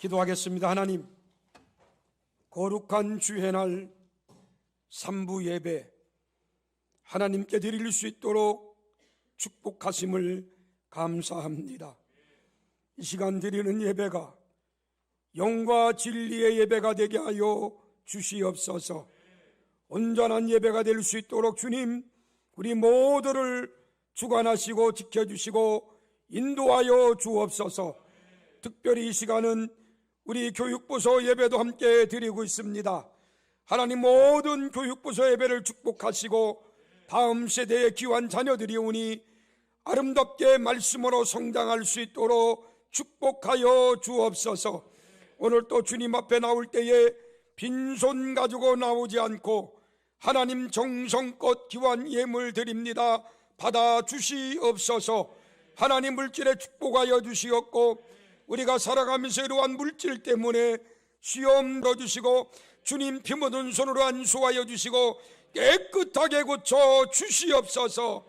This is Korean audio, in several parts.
기도하겠습니다. 하나님, 거룩한 주회날 3부 예배 하나님께 드릴 수 있도록 축복하심을 감사합니다. 이 시간 드리는 예배가 영과 진리의 예배가 되게 하여 주시옵소서. 온전한 예배가 될 수 있도록 주님, 우리 모두를 주관하시고 지켜주시고 인도하여 주옵소서. 특별히 이 시간은 우리 교육부서 예배도 함께 드리고 있습니다. 하나님, 모든 교육부서 예배를 축복하시고 다음 세대의 귀한 자녀들이 오니 아름답게 말씀으로 성장할 수 있도록 축복하여 주옵소서. 오늘 또 주님 앞에 나올 때에 빈손 가지고 나오지 않고 하나님 정성껏 귀한 예물 드립니다. 받아 주시옵소서. 하나님, 물질에 축복하여 주시옵고 우리가 살아가면서 이러한 물질 때문에 시험 들어주시고 주님 피 묻은 손으로 안수하여 주시고 깨끗하게 고쳐 주시옵소서.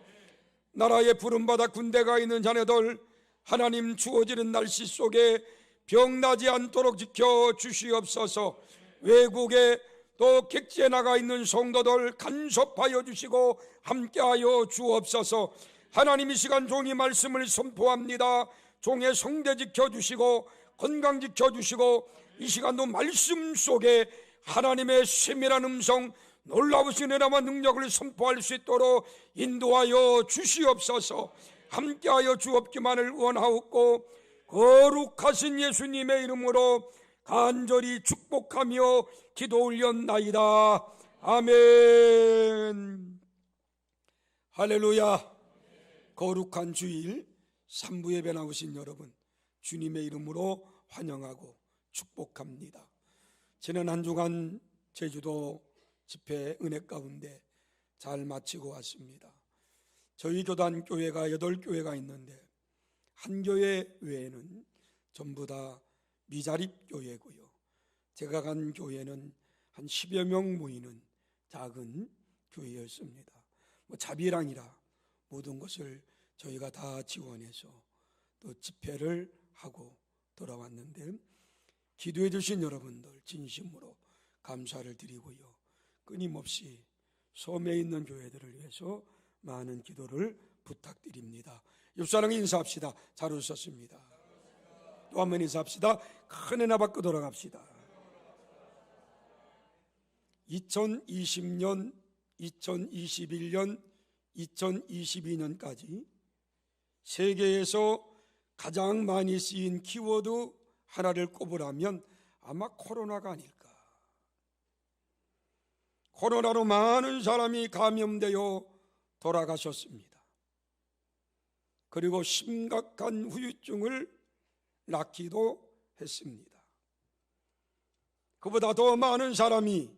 나라의 부름받아 군대가 있는 자녀들 하나님, 추워지는 날씨 속에 병나지 않도록 지켜 주시옵소서. 외국에 또 객지에 나가 있는 성도들 간섭하여 주시고 함께하여 주옵소서. 하나님, 이 시간 종이 말씀을 선포합니다. 종의 성대 지켜주시고 건강 지켜주시고 이 시간도 말씀 속에 하나님의 세밀한 음성, 놀라우신 은혜와 능력을 선포할 수 있도록 인도하여 주시옵소서. 함께하여 주옵기만을 원하옵고 거룩하신 예수님의 이름으로 간절히 축복하며 기도 올렸나이다. 아멘. 할렐루야. 거룩한 주일 3부 예배 나오신 여러분, 주님의 이름으로 환영하고 축복합니다. 지난 한 주간 제주도 집회 은혜 가운데 잘 마치고 왔습니다. 저희 교단 교회가 8교회가 있는데 한 교회 외에는 전부 다 미자립 교회고요. 제가 간 교회는 한 10여 명 모이는 작은 교회였습니다. 자비랑이라 모든 것을 저희가 다 지원해서 또 집회를 하고 돌아왔는데 기도해 주신 여러분들 진심으로 감사를 드리고요. 끊임없이 섬에 있는 교회들을 위해서 많은 기도를 부탁드립니다. 옆사랑에 인사합시다. 잘 오셨습니다. 또 한 번 인사합시다. 큰 은혜 받고 돌아갑시다. 2020년, 2021년, 2022년까지 세계에서 가장 많이 쓰인 키워드 하나를 꼽으라면 아마 코로나가 아닐까. 코로나로 많은 사람이 감염되어 돌아가셨습니다. 그리고 심각한 후유증을 낳기도 했습니다. 그보다 더 많은 사람이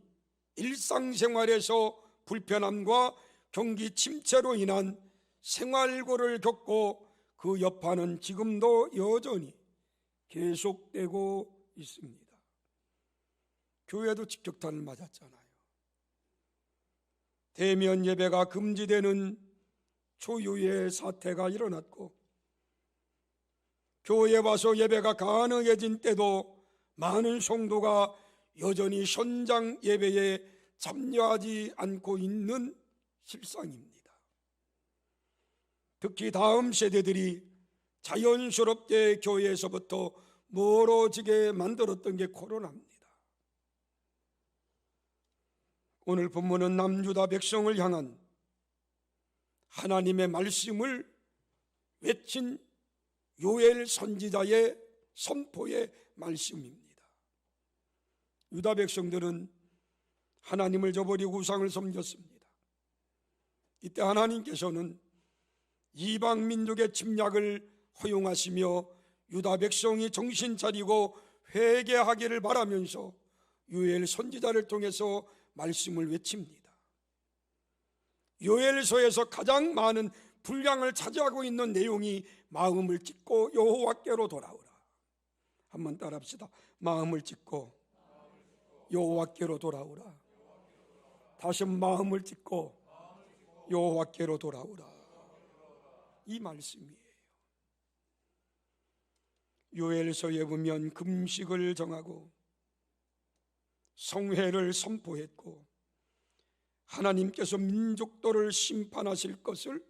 일상생활에서 불편함과 경기 침체로 인한 생활고를 겪고 그 여파는 지금도 여전히 계속되고 있습니다. 교회도 직격탄을 맞았잖아요. 대면 예배가 금지되는 초유의 사태가 일어났고 교회에 와서 예배가 가능해진 때도 많은 성도가 여전히 현장 예배에 참여하지 않고 있는 실상입니다. 특히 다음 세대들이 자연스럽게 교회에서부터 멀어지게 만들었던 게 코로나입니다. 오늘 본문은 남유다 백성을 향한 하나님의 말씀을 외친 요엘 선지자의 선포의 말씀입니다. 유다 백성들은 하나님을 저버리고 우상을 섬겼습니다. 이때 하나님께서는 이방 민족의 침략을 허용하시며 유다 백성이 정신 차리고 회개하기를 바라면서 요엘 선지자를 통해서 말씀을 외칩니다. 요엘서에서 가장 많은 분량을 차지하고 있는 내용이 마음을 찢고 여호와께로 돌아오라. 한번 따라합시다. 마음을 찢고 여호와께로 돌아오라. 다시 마음을 찢고 여호와께로 돌아오라. 이 말씀이에요. 요엘서에 보면 금식을 정하고 성회를 선포했고 하나님께서 민족들을 심판하실 것을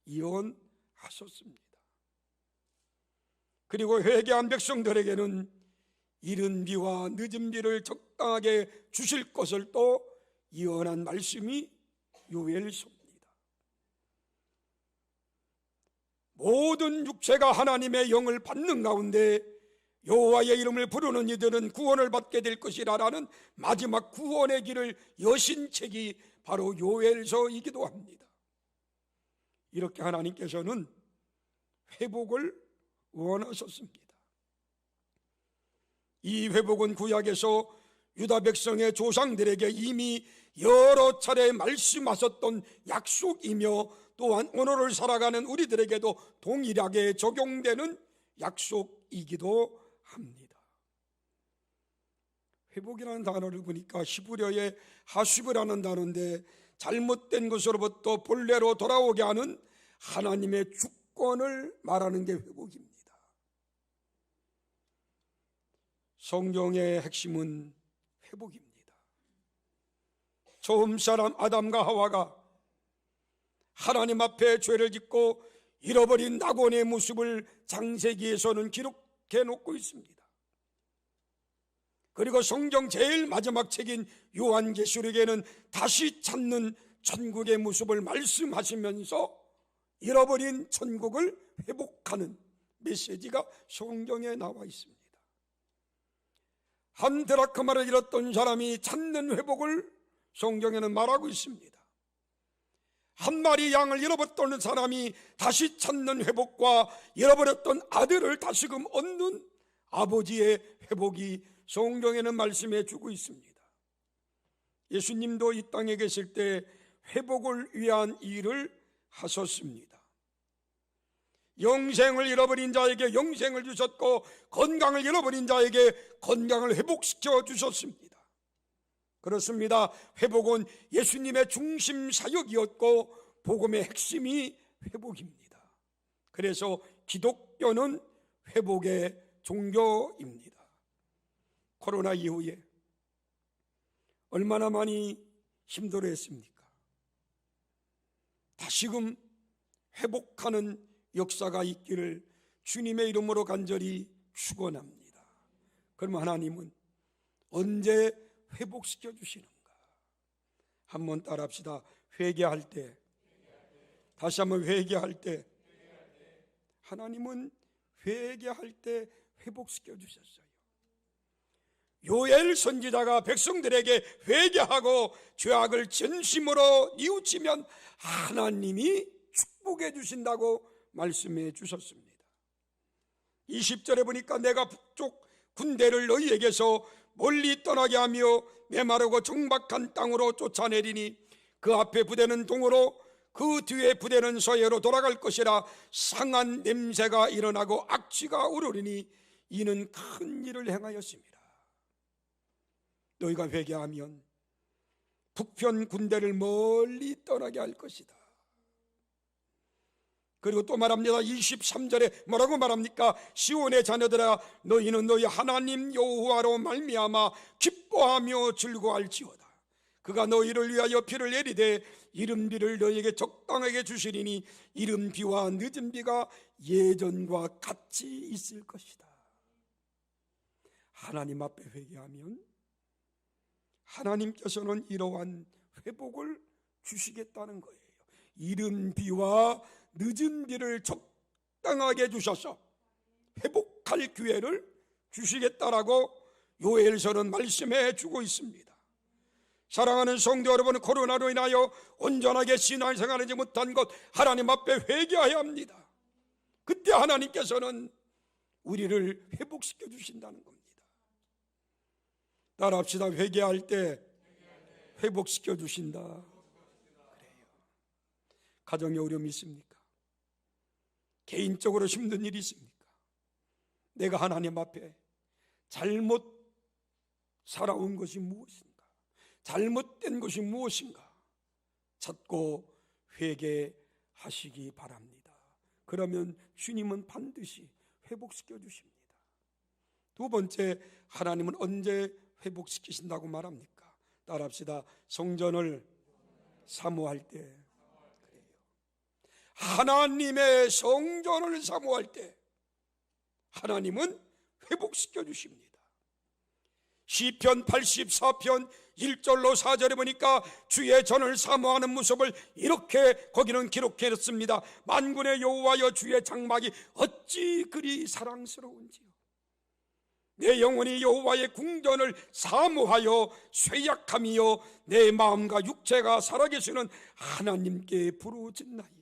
예언하셨습니다. 그리고 회개한 백성들에게는 이른 비와 늦은 비를 적당하게 주실 것을 또 예언한 말씀이 요엘서입니다. 모든 육체가 하나님의 영을 받는 가운데 여호와의 이름을 부르는 이들은 구원을 받게 될 것이라는 마지막 구원의 길을 여신 책이 바로 요엘서이기도 합니다. 이렇게 하나님께서는 회복을 원하셨습니다. 이 회복은 구약에서 유다 백성의 조상들에게 이미 여러 차례 말씀하셨던 약속이며 또한 오늘을 살아가는 우리들에게도 동일하게 적용되는 약속이기도 합니다. 회복이라는 단어를 보니까 히브리어의 하수브라는 단어인데 잘못된 것으로부터 본래로 돌아오게 하는 하나님의 주권을 말하는 게 회복입니다. 성경의 핵심은 회복입니다. 처음 사람 아담과 하와가 하나님 앞에 죄를 짓고 잃어버린 낙원의 모습을 창세기에서는 기록해 놓고 있습니다. 그리고 성경 제일 마지막 책인 요한계시록에는 다시 찾는 천국의 모습을 말씀하시면서 잃어버린 천국을 회복하는 메시지가 성경에 나와 있습니다. 한 드라크마를 잃었던 사람이 찾는 회복을 성경에는 말하고 있습니다. 한 마리 양을 잃어버렸던 사람이 다시 찾는 회복과 잃어버렸던 아들을 다시금 얻는 아버지의 회복이 성경에는 말씀해 주고 있습니다. 예수님도 이 땅에 계실 때 회복을 위한 일을 하셨습니다. 영생을 잃어버린 자에게 영생을 주셨고 건강을 잃어버린 자에게 건강을 회복시켜 주셨습니다. 그렇습니다. 회복은 예수님의 중심 사역이었고 복음의 핵심이 회복입니다. 그래서 기독교는 회복의 종교입니다. 코로나 이후에 얼마나 많이 힘들어했습니까? 다시금 회복하는 역사가 있기를 주님의 이름으로 간절히 축원합니다. 그럼 하나님은 언제 회복시켜 주시는가? 한번 따라합시다. 회개할 때, 다시 한번 회개할 때, 하나님은 회개할 때 회복시켜 주셨어요. 요엘 선지자가 백성들에게 회개하고 죄악을 전심으로 뉘우치면 하나님이 축복해 주신다고 말씀해 주셨습니다. 20절에 보니까 내가 북쪽 군대를 너희에게서 멀리 떠나게 하며 메마르고 정박한 땅으로 쫓아내리니 그 앞에 부대는 동으로 그 뒤에 부대는 서해로 돌아갈 것이라 상한 냄새가 일어나고 악취가 우러리니 이는 큰 일을 행하였습니다. 너희가 회개하면 북편 군대를 멀리 떠나게 할 것이다. 그리고 또 말합니다. 23절에 뭐라고 말합니까? 시온의 자녀들아 너희는 너희 하나님 여호와로 말미암아 기뻐하며 즐거워할지어다. 그가 너희를 위하여 비를 내리되 이른 비를 너희에게 적당하게 주시리니 이른 비와 늦은 비가 예전과 같이 있을 것이다. 하나님 앞에 회개하면 하나님께서는 이러한 회복을 주시겠다는 거예요. 이른 비와 늦은 비를 적당하게 주셔서 회복할 기회를 주시겠다라고 요엘서는 말씀해 주고 있습니다. 사랑하는 성도 여러분, 코로나로 인하여 온전하게 신앙생활하지 못한 것 하나님 앞에 회개해야 합니다. 그때 하나님께서는 우리를 회복시켜 주신다는 겁니다. 따라합시다. 회개할 때 회복시켜 주신다. 그래요. 가정에 어려움이 있습니까? 개인적으로 힘든 일이 있습니까? 내가 하나님 앞에 잘못 살아온 것이 무엇인가? 잘못된 것이 무엇인가? 찾고 회개하시기 바랍니다. 그러면 주님은 반드시 회복시켜 주십니다. 두 번째, 하나님은 언제 회복시키신다고 말합니까? 따라합시다. 성전을 사모할 때. 그래요. 하나님의 성전을 사모할 때 하나님은 회복시켜 주십니다. 시편 84편 1절로 4절에 보니까 주의 전을 사모하는 모습을 이렇게 거기는 기록했습니다. 만군의 여호와여, 주의 장막이 어찌 그리 사랑스러운지요. 내 영혼이 여호와의 궁전을 사모하여 쇠약함이요 내 마음과 육체가 살아계시는 하나님께 부르짖나이다.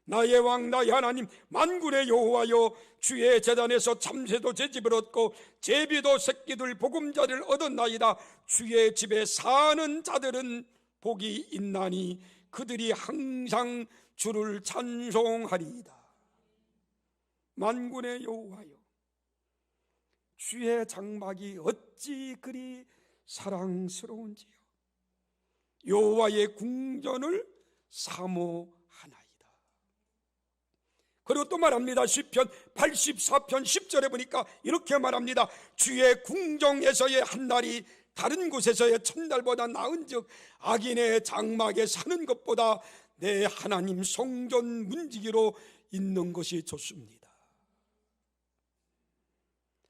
나의 왕 나의 하나님 만군의 여호와여, 주의 제단에서 참새도 제집을 얻고 제비도 새끼들 보금자리를 얻었나이다. 주의 집에 사는 자들은 복이 있나니 그들이 항상 주를 찬송하리이다. 만군의 여호와여, 주의 장막이 어찌 그리 사랑스러운지요. 여호와의 궁전을 사모하나이다. 그리고 또 말합니다. 시편 84편 10절에 보니까 이렇게 말합니다. 주의 궁정에서의 한 날이 다른 곳에서의 첫날보다 나은즉 악인의 장막에 사는 것보다 내 하나님 성전 문지기로 있는 것이 좋습니다.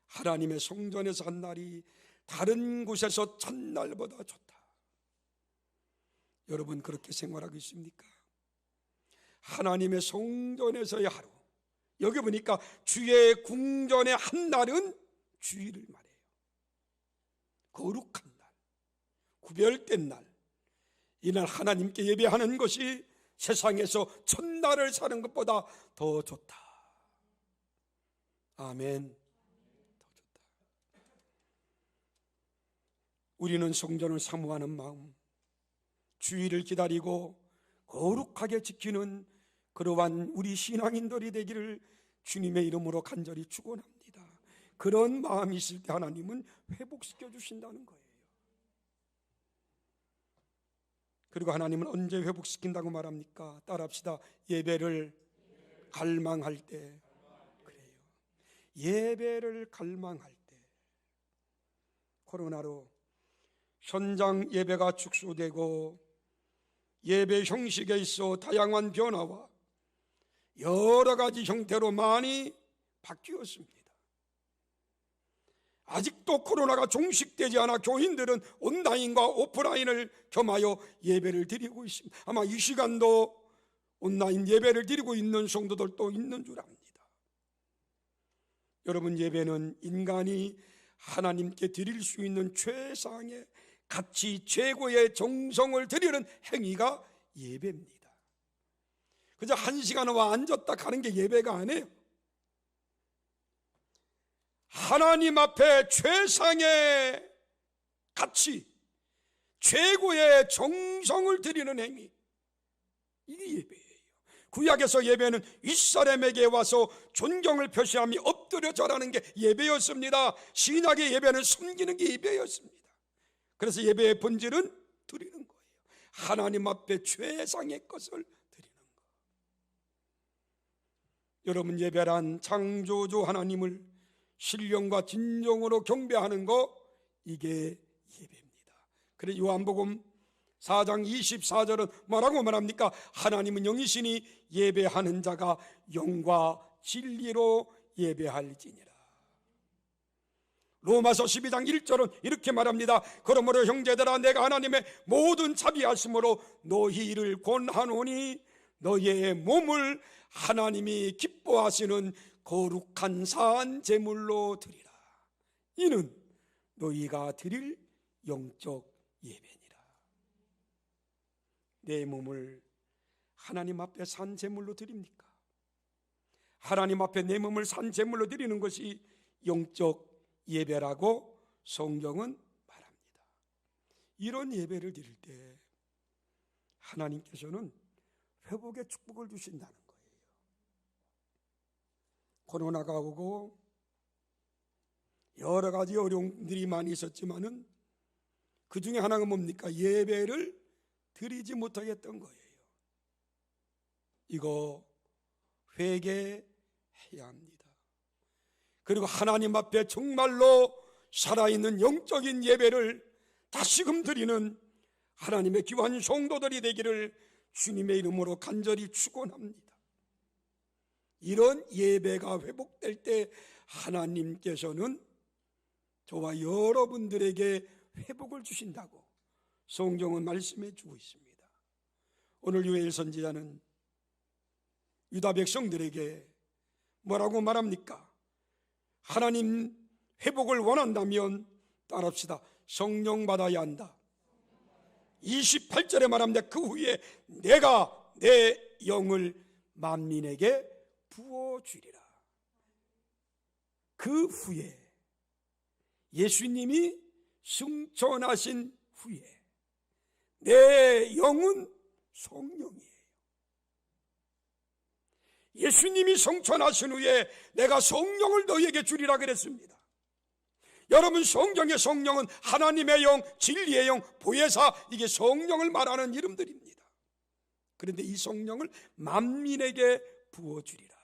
하나님의 성전에서 한 날이 다른 곳에서 첫날보다 좋다. 여러분 그렇게 생활하고 있습니까? 하나님의 성전에서의 하루, 여기 보니까 주의 궁전의 한 날은 주일을 말해요. 거룩한 날, 구별된 날, 이날 하나님께 예배하는 것이 세상에서 첫날을 사는 것보다 더 좋다. 아멘. 더 좋다. 우리는 성전을 사모하는 마음, 주일을 기다리고 거룩하게 지키는 그러한 우리 신앙인들이 되기를 주님의 이름으로 간절히 축원합니다. 그런 마음이 있을 때 하나님은 회복시켜 주신다는 거예요. 그리고 하나님은 언제 회복시킨다고 말합니까? 따라합시다. 예배를 갈망할 때. 그래요. 예배를 갈망할 때. 코로나로 현장 예배가 축소되고 예배 형식에 있어 다양한 변화와 여러 가지 형태로 많이 바뀌었습니다. 아직도 코로나가 종식되지 않아 교인들은 온라인과 오프라인을 겸하여 예배를 드리고 있습니다. 아마 이 시간도 온라인 예배를 드리고 있는 성도들도 있는 줄 압니다. 여러분, 예배는 인간이 하나님께 드릴 수 있는 최상의 가치, 최고의 정성을 드리는 행위가 예배입니다. 그저 한 시간 와 앉았다 가는 게 예배가 아니에요. 하나님 앞에 최상의 가치, 최고의 정성을 드리는 행위, 이게 예배예요. 구약에서 예배는 윗사람에게 와서 존경을 표시하며 엎드려 절하는 게 예배였습니다. 신약의 예배는 섬기는 게 예배였습니다. 그래서 예배의 본질은 드리는 거예요. 하나님 앞에 최상의 것을 드리는 거. 여러분, 예배란 창조주 하나님을 신령과 진정으로 경배하는 거, 이게 예배입니다. 그래서 요한복음 4장 24절은 뭐라고 말합니까? 하나님은 영이시니 예배하는 자가 영과 진리로 예배할지니라. 로마서 12장 1절은 이렇게 말합니다. 그러므로 형제들아, 내가 하나님의 모든 자비하심으로 너희를 권하노니 너희의 몸을 하나님이 기뻐하시는 거룩한 산 제물로 드리라. 이는 너희가 드릴 영적 예배니라. 내 몸을 하나님 앞에 산 제물로 드립니까? 하나님 앞에 내 몸을 산 제물로 드리는 것이 영적 예배라고 성경은 말합니다. 이런 예배를 드릴 때 하나님께서는 회복의 축복을 주신다는 거예요. 코로나가 오고 여러 가지 어려움들이 많이 있었지만은 그 중에 하나가 뭡니까? 예배를 드리지 못하겠던 거예요. 이거 회개해야 합니다. 그리고 하나님 앞에 정말로 살아있는 영적인 예배를 다시금 드리는 하나님의 귀한 성도들이 되기를 주님의 이름으로 간절히 축원합니다. 이런 예배가 회복될 때 하나님께서는 저와 여러분들에게 회복을 주신다고 성경은 말씀해 주고 있습니다. 오늘 요엘 선지자는 유다 백성들에게 뭐라고 말합니까? 하나님 회복을 원한다면 따라합시다. 성령 받아야 한다. 28절에 말합니다. 그 후에 내가 내 영을 만민에게 부어주리라. 그 후에 예수님이 승천하신 후에 내 영은 성령이에요. 예수님이 승천하신 후에 내가 성령을 너희에게 주리라 그랬습니다. 여러분, 성경의 성령은 하나님의 영, 진리의 영, 보혜사, 이게 성령을 말하는 이름들입니다. 그런데 이 성령을 만민에게 부어주리라.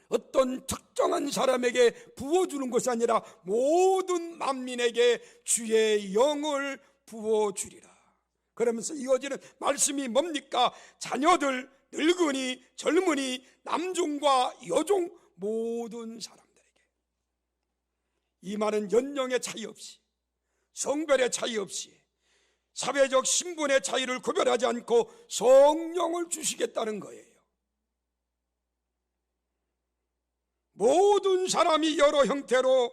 어떤 특정한 사람에게 부어주는 것이 아니라 모든 만민에게 주의 영을 부어주리라. 그러면서 이어지는 말씀이 뭡니까? 자녀들, 늙은이, 젊은이, 남종과 여종, 모든 사람들에게. 이 말은 연령의 차이 없이, 성별의 차이 없이, 사회적 신분의 차이를 구별하지 않고 성령을 주시겠다는 거예요. 모든 사람이 여러 형태로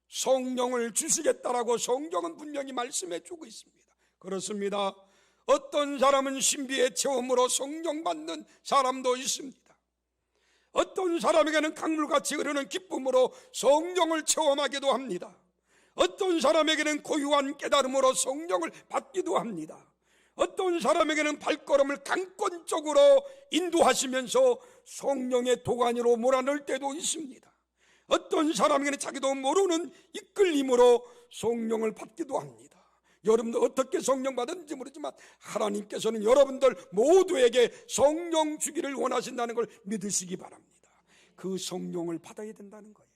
성령을 주시겠다라고 성경은 분명히 말씀해 주고 있습니다. 그렇습니다. 어떤 사람은 신비의 체험으로 성령 받는 사람도 있습니다. 어떤 사람에게는 강물같이 흐르는 기쁨으로 성령을 체험하기도 합니다. 어떤 사람에게는 고유한 깨달음으로 성령을 받기도 합니다. 어떤 사람에게는 발걸음을 강권적으로 인도하시면서 성령의 도가니로 몰아넣을 때도 있습니다. 어떤 사람에게는 자기도 모르는 이끌림으로 성령을 받기도 합니다. 여러분들 어떻게 성령 받았는지 모르지만 하나님께서는 여러분들 모두에게 성령 주기를 원하신다는 걸 믿으시기 바랍니다. 그 성령을 받아야 된다는 거예요.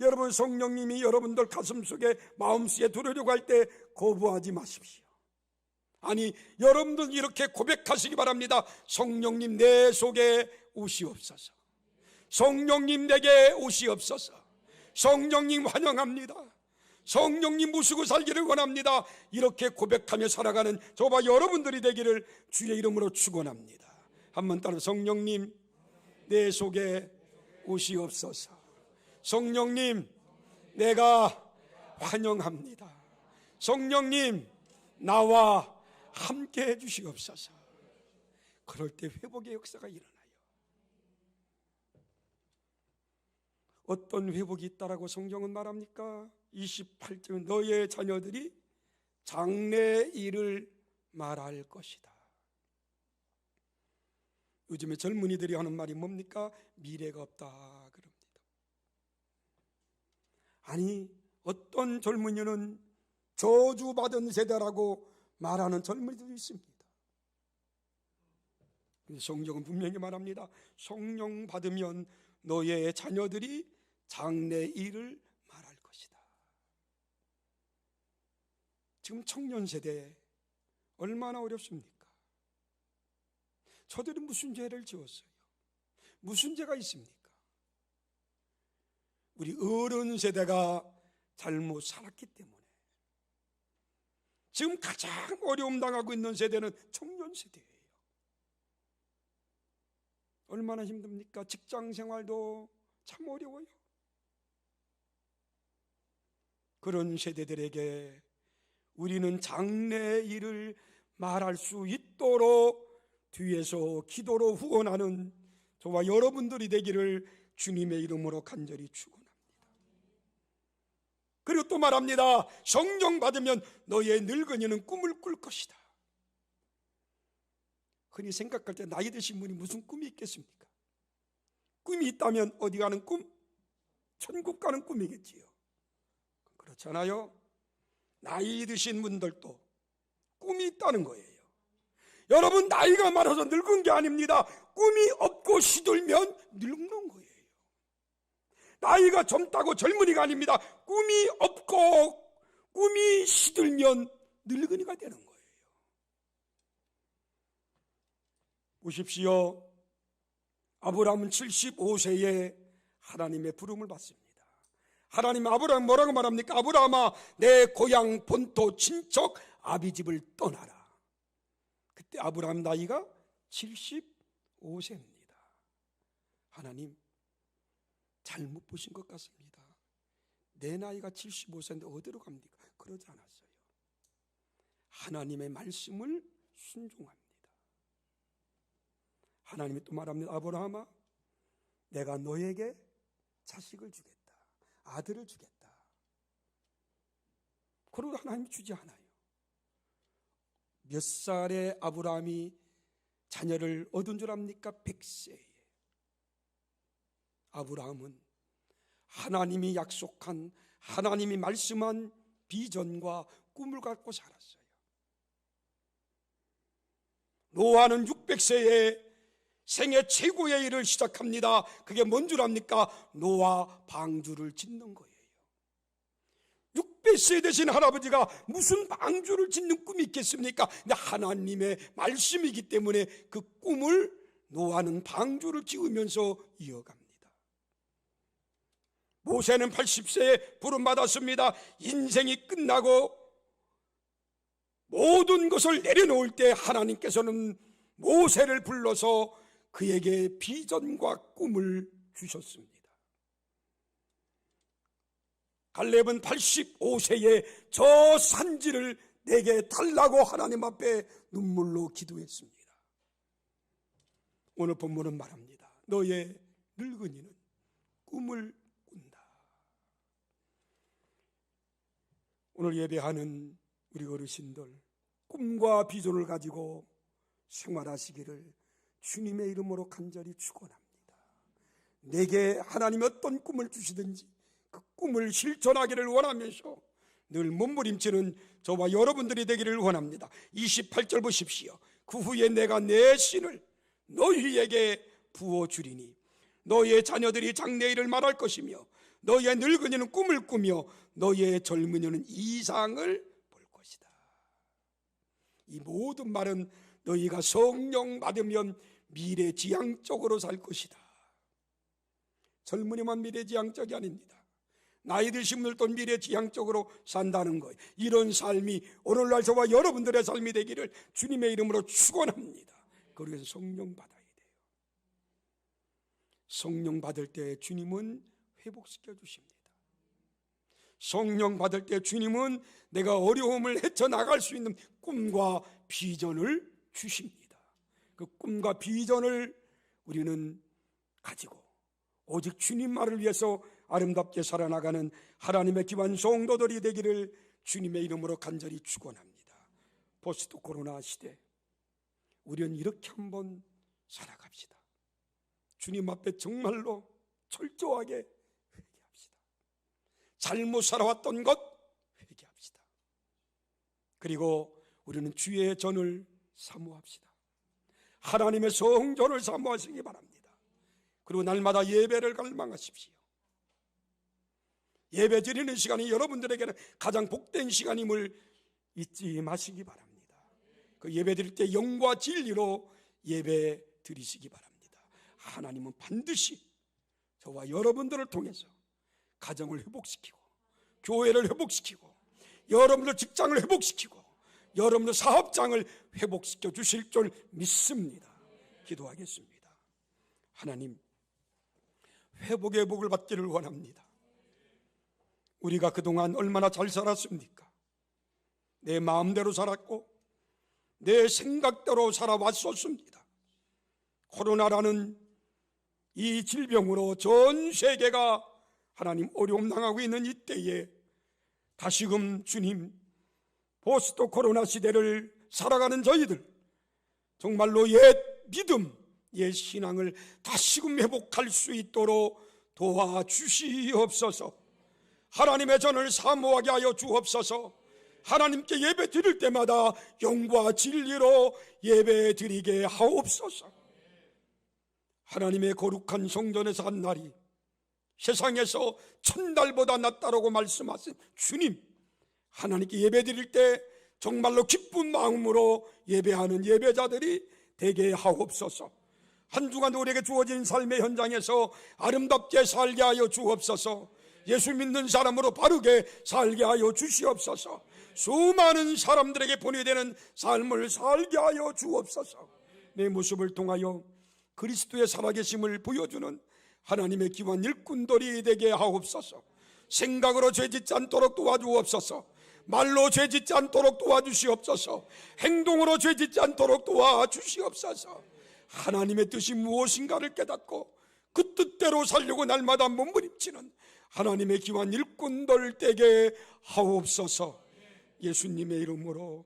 여러분, 성령님이 여러분들 가슴속에 마음속에 들어오려고 할 때 거부하지 마십시오. 아니, 여러분들 이렇게 고백하시기 바랍니다. 성령님 내 속에 오시옵소서. 성령님 내게 오시옵소서. 성령님 환영합니다. 성령님 모시고 살기를 원합니다. 이렇게 고백하며 살아가는 저와 여러분들이 되기를 주의 이름으로 축원합니다. 한번 따라 성령님 내 속에 오시옵소서. 성령님 내가 환영합니다. 성령님 나와 함께 해주시옵소서. 그럴 때 회복의 역사가 일어나요. 어떤 회복이 있다라고 성경은 말합니까? 28절 너의 자녀들이 장래 일을 말할 것이다. 요즘에 젊은이들이 하는 말이 뭡니까? 미래가 없다 그럽니다. 아니, 어떤 젊은이는 저주받은 세대라고 말하는 젊은이들도 있습니다. 성경은 분명히 말합니다. 성령 받으면 너의 자녀들이 장래 일을 말할 것이다. 지금 청년 세대 얼마나 어렵습니까? 저들은 무슨 죄를 지었어요? 무슨 죄가 있습니까? 우리 어른 세대가 잘못 살았기 때문에 지금 가장 어려움 당하고 있는 세대는 청년 세대예요. 얼마나 힘듭니까? 직장 생활도 참 어려워요. 그런 세대들에게 우리는 장래 일을 말할 수 있도록 뒤에서 기도로 후원하는 저와 여러분들이 되기를 주님의 이름으로 간절히 축원합니다. 그리고 또 말합니다. 성령 받으면 너의 늙은이는 꿈을 꿀 것이다. 흔히 생각할 때 나이 드신 분이 무슨 꿈이 있겠습니까? 꿈이 있다면 어디 가는 꿈? 천국 가는 꿈이겠지요. 그렇잖아요. 나이 드신 분들도 꿈이 있다는 거예요. 여러분, 나이가 많아서 늙은 게 아닙니다. 꿈이 없고 시들면 늙는 거예요. 나이가 젊다고 젊은이가 아닙니다. 꿈이 없고 꿈이 시들면 늙은이가 되는 거예요. 보십시오. 아브라함은 75세에 하나님의 부름을 받습니다. 하나님 아브라함 뭐라고 말합니까? 아브라함아, 내 고향 본토 친척 아비집을 떠나라. 그때 아브라함 나이가 75세입니다. 하나님 잘못 보신 것 같습니다. 내 나이가 75세인데 어디로 갑니까? 그러지 않았어요. 하나님의 말씀을 순종합니다. 하나님이 또 말합니다. 아브라함아, 내가 너에게 자식을 주겠다. 아들을 주겠다. 그러고 하나님이 주지 않아요. 몇 살에 아브라함이 자녀를 얻은 줄 압니까? 100세에. 아브라함은 하나님이 약속한, 하나님이 말씀한 비전과 꿈을 갖고 살았어요. 노아는 600세에 생애 최고의 일을 시작합니다. 그게 뭔 줄 압니까? 노아 방주를 짓는 거예요. 600세 되신 할아버지가 무슨 방주를 짓는 꿈이 있겠습니까? 근데 하나님의 말씀이기 때문에 그 꿈을 노아는 방주를 지으면서 이어갑니다. 모세는 80세에 부름받았습니다. 인생이 끝나고 모든 것을 내려놓을 때 하나님께서는 모세를 불러서 그에게 비전과 꿈을 주셨습니다. 갈렙은 85세에 저 산지를 내게 달라고 하나님 앞에 눈물로 기도했습니다. 오늘 본문은 말합니다. 너의 늙은이는 꿈을 꾼다. 오늘 예배하는 우리 어르신들, 꿈과 비전을 가지고 생활하시기를 주님의 이름으로 간절히 축원합니다. 내게 하나님이 어떤 꿈을 주시든지 그 꿈을 실천하기를 원하면서 늘 몸부림치는 저와 여러분들이 되기를 원합니다. 28절 보십시오. 그 후에 내가 내 신을 너희에게 부어주리니 너희의 자녀들이 장래일을 말할 것이며 너희의 늙은이는 꿈을 꾸며 너희의 젊은이는 이상을 볼 것이다. 이 모든 말은 너희가 성령 받으면 미래지향적으로 살 것이다. 젊은이만 미래지향적이 아닙니다. 나이 드신 분들도 미래지향적으로 산다는 거예요. 이런 삶이 오늘날 저와 여러분들의 삶이 되기를 주님의 이름으로 축원합니다. 그래서 성령 받아야 돼요. 성령 받을 때 주님은 회복시켜 주십니다. 성령 받을 때 주님은 내가 어려움을 헤쳐나갈 수 있는 꿈과 비전을 주십니다. 그 꿈과 비전을 우리는 가지고 오직 주님 말을 위해서 아름답게 살아나가는 하나님의 귀한 성도들이 되기를 주님의 이름으로 간절히 축원합니다. 포스트 코로나 시대 우리는 이렇게 한번 살아갑시다. 주님 앞에 정말로 철저하게 회개합시다. 잘못 살아왔던 것 회개합시다. 그리고 우리는 주의 전을 사모합시다. 하나님의 성전을 사모하시기 바랍니다. 그리고 날마다 예배를 갈망하십시오. 예배 드리는 시간이 여러분들에게는 가장 복된 시간임을 잊지 마시기 바랍니다. 그 예배 드릴 때 영과 진리로 예배 드리시기 바랍니다. 하나님은 반드시 저와 여러분들을 통해서 가정을 회복시키고 교회를 회복시키고 여러분들 직장을 회복시키고 여러분들 사업장을 회복시켜 주실 줄 믿습니다. 기도하겠습니다. 하나님, 회복의 복을 받기를 원합니다. 우리가 그동안 얼마나 잘 살았습니까? 내 마음대로 살았고 내 생각대로 살아왔었습니다. 코로나라는 이 질병으로 전 세계가 하나님 어려움 당하고 있는 이때에 다시금 주님, 포스트 코로나 시대를 살아가는 저희들 정말로 옛 믿음, 옛 신앙을 다시금 회복할 수 있도록 도와주시옵소서. 하나님의 전을 사모하게 하여 주옵소서. 하나님께 예배 드릴 때마다 영과 진리로 예배 드리게 하옵소서. 하나님의 거룩한 성전에서 한 날이 세상에서 1000달보다 낫다라고 말씀하신 주님, 하나님께 예배드릴 때 정말로 기쁜 마음으로 예배하는 예배자들이 되게 하옵소서. 한 주간 우리에게 주어진 삶의 현장에서 아름답게 살게 하여 주옵소서. 예수 믿는 사람으로 바르게 살게 하여 주시옵소서. 수많은 사람들에게 본이 되는 삶을 살게 하여 주옵소서. 내 모습을 통하여 그리스도의 살아계심을 보여주는 하나님의 귀한 일꾼들이 되게 하옵소서. 생각으로 죄짓지 않도록 도와주옵소서. 말로 죄짓지 않도록 도와주시옵소서. 행동으로 죄짓지 않도록 도와주시옵소서. 하나님의 뜻이 무엇인가를 깨닫고 그 뜻대로 살려고 날마다 몸부림치는 하나님의 귀한 일꾼들 되게 하옵소서. 예수님의 이름으로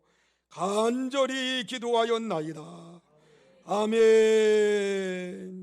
간절히 기도하였나이다. 아멘.